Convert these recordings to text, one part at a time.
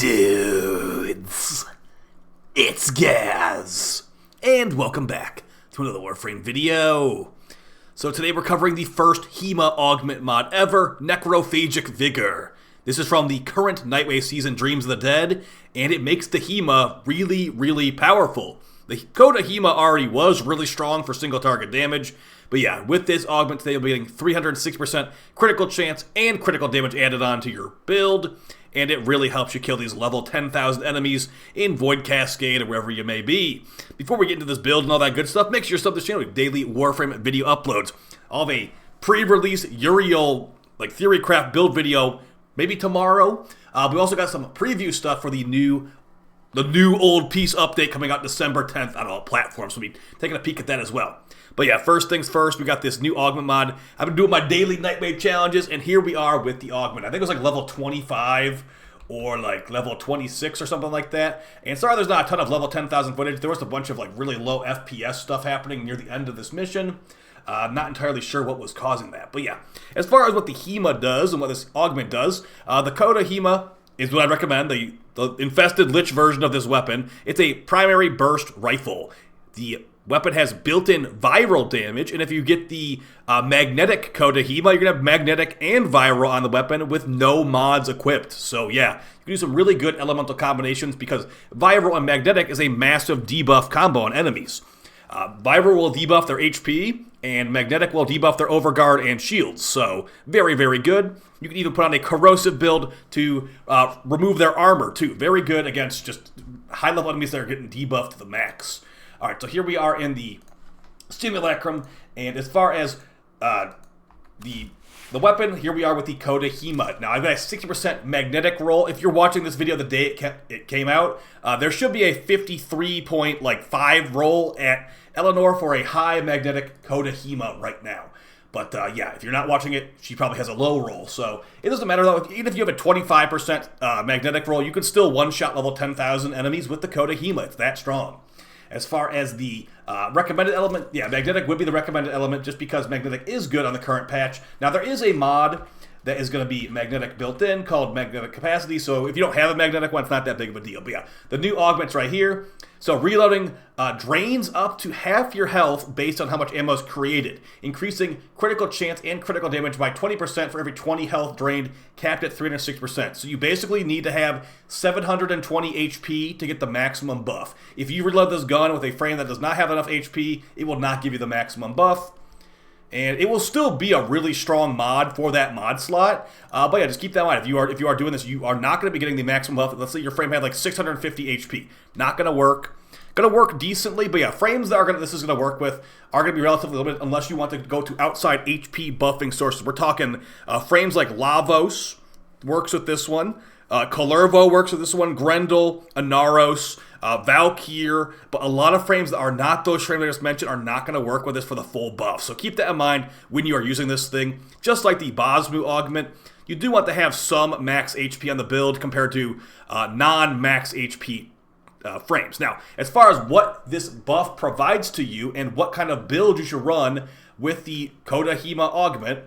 Dudes, it's Gaz, and welcome back to another Warframe video. So today we're covering the first Hema Augment mod ever, Necrophagic Vigor. This is from the current Nightwave season, Dreams of the Dead, and it makes the Hema really powerful. The Coda Hema already was really strong for single target damage, but yeah, with this augment today you'll be getting 306% critical chance and critical damage added on to your build, and it really helps you kill these level 10,000 enemies in Void Cascade or wherever you may be. Before we get into this build and all that good stuff, make sure you sub to this channel with daily Warframe video uploads. I'll have a pre-release Uriel Theorycraft build video maybe tomorrow. We also got some preview stuff for the new old piece update coming out December 10th on all platforms, so we'll be taking a peek at that as well. But yeah, first things first, we got this new augment mod. I've been doing my daily Nightwave challenges, and here we are with the augment. I think it was like level 25 or like level 26 or something like that. And sorry there's not a ton of level 10,000 footage. There was a bunch of like really low FPS stuff happening near the end of this mission. Not entirely sure what was causing that. But yeah, as far as what the Hema does and what this augment does, the Coda Hema is what I recommend, the infested lich version of this weapon. It's a primary burst rifle. The weapon has built-in viral damage, and if you get the magnetic Coda Hema, you're going to have magnetic and viral on the weapon with no mods equipped. So yeah, you can do some really good elemental combinations because viral and magnetic is a massive debuff combo on enemies. Viral will debuff their HP, and magnetic will debuff their overguard and shields, so very good. You can even put on a corrosive build to remove their armor too. Very good against just high-level enemies that are getting debuffed to the max. Alright, so here we are in the Simulacrum, and as far as the weapon, here we are with the Coda Hema. Now, I've got a 60% magnetic roll. If you're watching this video the day it came out, there should be a 53.5 roll at Eleanor for a high magnetic Coda Hema right now. But yeah, if you're not watching it, she probably has a low roll. So it doesn't matter though. Even if you have a 25% magnetic roll, you can still one-shot level 10,000 enemies with the Coda Hema. It's that strong. As far as the recommended element, yeah, magnetic would be the recommended element just because magnetic is good on the current patch. Now, there is a mod that is going to be magnetic built in called magnetic capacity, so if you don't have a magnetic one, it's not that big of a deal. But yeah, the new augment's right here. So reloading drains up to half your health based on how much ammo is created, increasing critical chance and critical damage by 20% for every 20 health drained, capped at 306%. So you basically need to have 720 HP to get the maximum buff. If you reload this gun with a frame that does not have enough HP, it will not give you the maximum buff. And it will still be a really strong mod for that mod slot. But yeah, just keep that in mind. If you are doing this, you are not going to be getting the maximum buff. Let's say your frame had like 650 HP. Not going to work. Going to work decently, but yeah, frames that this is going to work with are going to be relatively limited unless you want to go to outside HP buffing sources. We're talking frames like Lavos works with this one. Kalervo works with this one. Grendel, Inaros, Valkyr, but a lot of frames that are not those frames I just mentioned are not going to work with this for the full buff. So keep that in mind when you are using this thing. Just like the Bosmu augment, you do want to have some max HP on the build compared to non-max HP frames. Now, as far as what this buff provides to you and what kind of build you should run with the Coda Hema augment,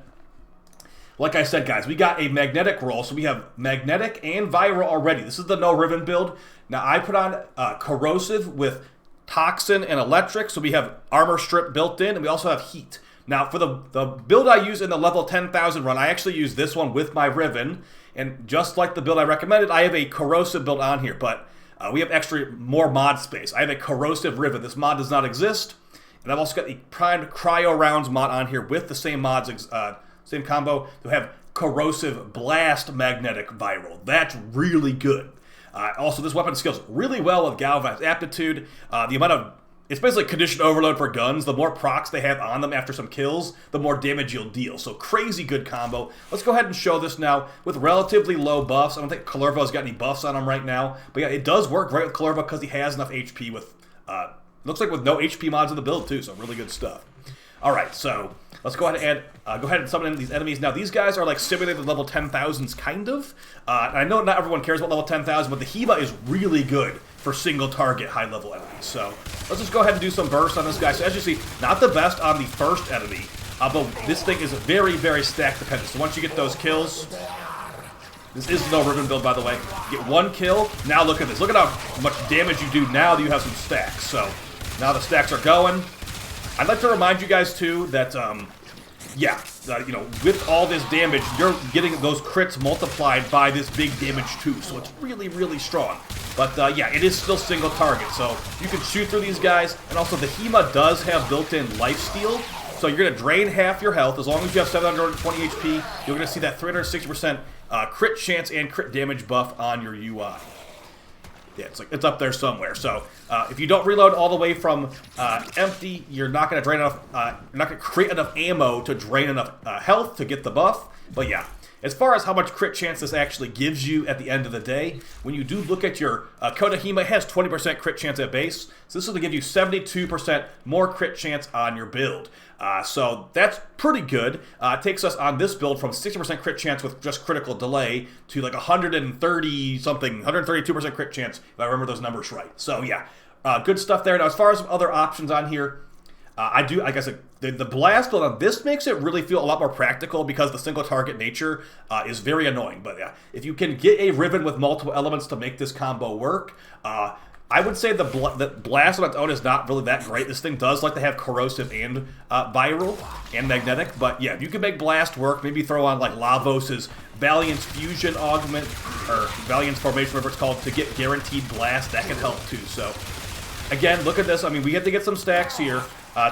like I said, guys, we got a magnetic roll, so we have magnetic and viral already. This is the no riven build. Now, I put on corrosive with toxin and electric, so we have armor strip built in, and we also have heat. Now, for the build I use in the level 10,000 run, I actually use this one with my riven, and just like the build I recommended, I have a corrosive build on here, but we have more mod space. I have a corrosive riven. This mod does not exist, and I've also got the primed cryo rounds mod on here with the same mods, same combo, to have corrosive blast magnetic viral. That's really good. Also, this weapon scales really well with galvanized aptitude. It's basically condition overload for guns. The more procs they have on them after some kills, the more damage you'll deal. So crazy good combo. Let's go ahead and show this now with relatively low buffs. I don't think Kalervo's got any buffs on him right now. But yeah, it does work great with Kalervo because he has enough HP with, looks like with no HP mods in the build too, so really good stuff. Alright, so let's go ahead and summon in these enemies. Now, these guys are like simulated level 10,000s, kind of. I know not everyone cares about level 10,000, but the Hema is really good for single target high level enemies. So let's just go ahead and do some bursts on this guy. So as you see, not the best on the first enemy, but this thing is very stack dependent. So once you get those kills, This is no riven build, by the way. You get 1 kill. Now look at this. Look at how much damage you do now that you have some stacks. So now the stacks are going. I'd like to remind you guys, too, that, you know, with all this damage, you're getting those crits multiplied by this big damage, too. So it's really, really strong. But, yeah, it is still single target. So you can shoot through these guys. And also, the Hema does have built-in lifesteal. So you're going to drain half your health. As long as you have 720 HP, you're going to see that 360% crit chance and crit damage buff on your UI. Yeah, it's up there somewhere. So if you don't reload all the way from empty, you're not going to drain enough. You're not going to create enough ammo to drain enough health to get the buff. But yeah, as far as how much crit chance this actually gives you at the end of the day, when you do look at your Coda Hema, it has 20% crit chance at base. So this is going to give you 72% more crit chance on your build. So that's pretty good. It takes us on this build from 60% crit chance with just critical delay to like 130-something, 132% crit chance, if I remember those numbers right. So yeah, good stuff there. Now as far as some other options on here, I guess the blast build on this makes it really feel a lot more practical because the single target nature is very annoying. But yeah, if you can get a riven with multiple elements to make this combo work, I would say the blast on its own is not really that great. This thing does like to have corrosive and viral and magnetic, but yeah, you can make blast work. Maybe throw on like Lavos's Valiant's Fusion Augment, or Valiant's Formation, whatever it's called, to get guaranteed blast. That can help too. So again, look at this. I mean, we have to get some stacks here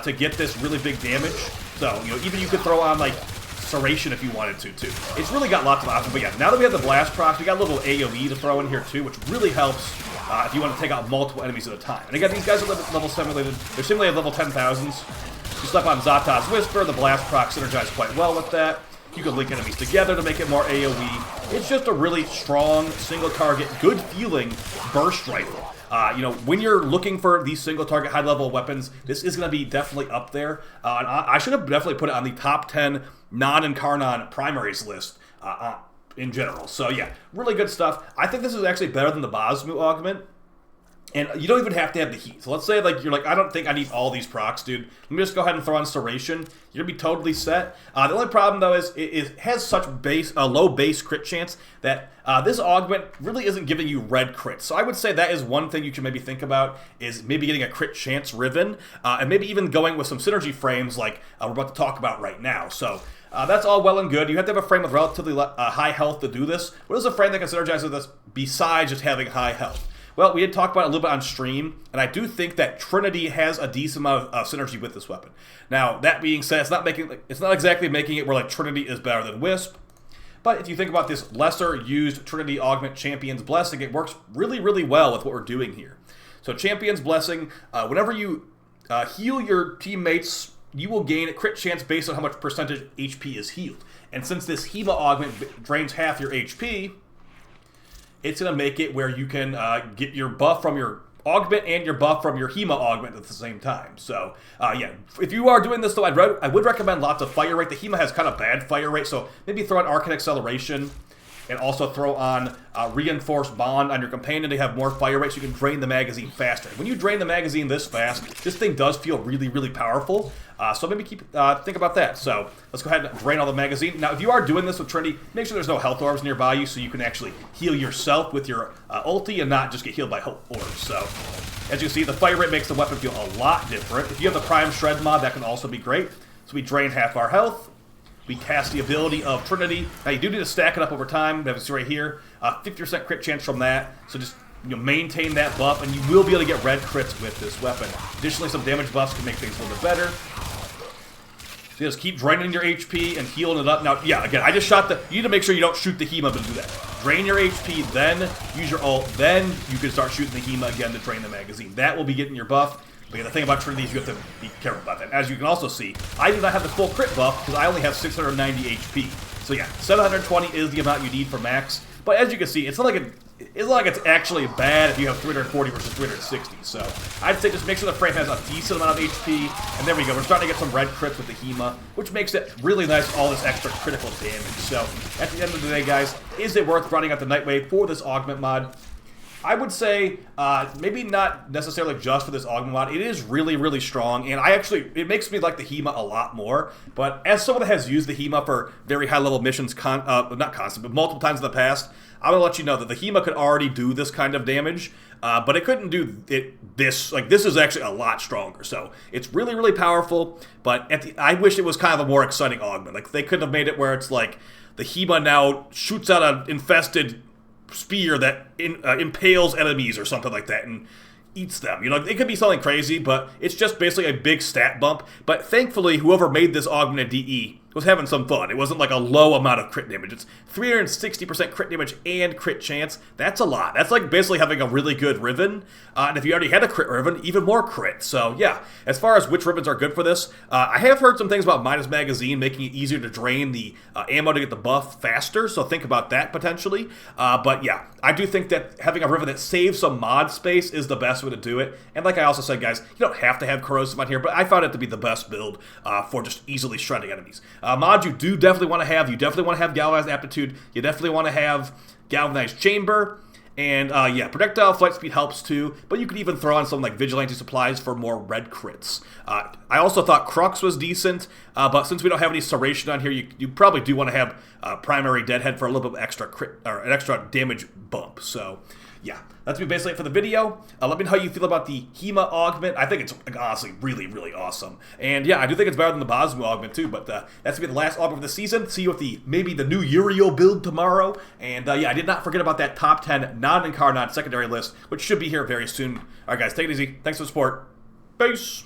to get this really big damage. So, you know, even you could throw on like Serration if you wanted to too. It's really got lots of options. But yeah, now that we have the blast procs, we got a little AoE to throw in here too, which really helps if you want to take out multiple enemies at a time. And again, these guys are level simulated. They're simulated level 10,000s. You slap on Zata's Whisper, the blast proc synergize quite well with that. You can link enemies together to make it more AoE. It's just a really strong, single target, good feeling burst rifle. You know, when you're looking for these single target high level weapons, this is going to be definitely up there. And I should have definitely put it on the top 10 non-Incarnon primaries list in general. So yeah, really good stuff. I think this is actually better than the Bosmu Augment. And you don't even have to have the heat. So let's say like you're like, I don't think I need all these procs, dude. Let me just go ahead and throw on Serration. You're gonna be totally set. The only problem though is it has such low base crit chance that this augment really isn't giving you red crits. So I would say that is one thing you should maybe think about, is maybe getting a crit chance riven, and maybe even going with some synergy frames like we're about to talk about right now. So that's all well and good. You have to have a frame with relatively high health to do this. What is a frame that can synergize with this besides just having high health? Well, we had talked about it a little bit on stream, and I do think that Trinity has a decent amount of synergy with this weapon. Now, that being said, it's not exactly making it where like Trinity is better than Wisp, but if you think about this lesser used Trinity Augment Champion's Blessing, it works really, really well with what we're doing here. So Champion's Blessing, whenever you heal your teammates, you will gain a crit chance based on how much percentage HP is healed. And since this Hema Augment drains half your HP, it's going to make it where you can get your buff from your Augment and your buff from your Hema Augment at the same time. So, yeah, if you are doing this, though, I would recommend lots of fire rate. The Hema has kind of bad fire rate, so maybe throw on Arcane Acceleration and also throw on Reinforced Bond on your companion to have more fire rate so you can drain the magazine faster. When you drain the magazine this fast, this thing does feel really, really powerful. So maybe think about that. So let's go ahead and drain all the magazine. Now, if you are doing this with Trinity, make sure there's no health orbs nearby you so you can actually heal yourself with your ulti and not just get healed by orbs. So as you can see, the fire rate makes the weapon feel a lot different. If you have the Prime Shred mod, that can also be great. So we drain half our health. We cast the ability of Trinity. Now, you do need to stack it up over time. We have this right here. 50% crit chance from that. So just maintain that buff, and you will be able to get red crits with this weapon. Additionally, some damage buffs can make things a little bit better. So just keep draining your HP and healing it up. Now, yeah, again, I just shot the... You need to make sure you don't shoot the Hema, but do that. Drain your HP, then use your ult, then you can start shooting the Hema again to drain the magazine. That will be getting your buff. But yeah, the thing about Trinity is you have to be careful about that. As you can also see, I do not have the full crit buff because I only have 690 HP. So yeah, 720 is the amount you need for max. But as you can see, it's not like it's actually bad if you have 340 versus 360. So I'd say just make sure the frame has a decent amount of HP. And there we go. We're starting to get some red crits with the Hema, which makes it really nice, all this extra critical damage. So at the end of the day, guys, is it worth running out the Nightwave for this Augment mod? I would say maybe not necessarily just for this Augment mod. It is really, really strong, and it makes me like the Hema a lot more. But as someone that has used the Hema for very high-level missions, not constant, but multiple times in the past, I'm gonna let you know that the Hema could already do this kind of damage, but it couldn't do this. Like, this is actually a lot stronger, so it's really, really powerful. But I wish it was kind of a more exciting Augment. Like, they could have made it where it's like the Hema now shoots out an infested spear that impales enemies or something like that and eats them. You know, it could be something crazy, but it's just basically a big stat bump. But thankfully, whoever made this augmented DE was having some fun. It wasn't like a low amount of crit damage. It's 360% crit damage and crit chance. That's a lot. That's like basically having a really good riven. And if you already had a crit riven, even more crit. So yeah, as far as which rivens are good for this, I have heard some things about minus magazine making it easier to drain the ammo to get the buff faster. So think about that potentially. But yeah, I do think that having a riven that saves some mod space is the best way to do it. And like I also said, guys, you don't have to have corrosive on here, but I found it to be the best build for just easily shredding enemies. Mods you do definitely want to have. You definitely want to have Galvanized Aptitude. You definitely want to have Galvanized Chamber. And yeah, Projectile Flight Speed helps too. But you could even throw on some like Vigilante Supplies for more red crits. I also thought Crux was decent. But since we don't have any Serration on here, you probably do want to have Primary Deadhead for a little bit of extra crit, or an extra damage bump. So yeah, that's basically it for the video. Let me know how you feel about the Hema Augment. I think it's honestly really, really awesome. And yeah, I do think it's better than the Bosmu Augment too, but that's going to be the last Augment of the season. See you with maybe the new Uriel build tomorrow. And yeah, I did not forget about that top 10 non-Incarnate secondary list, which should be here very soon. Alright guys, take it easy. Thanks for the support. Peace!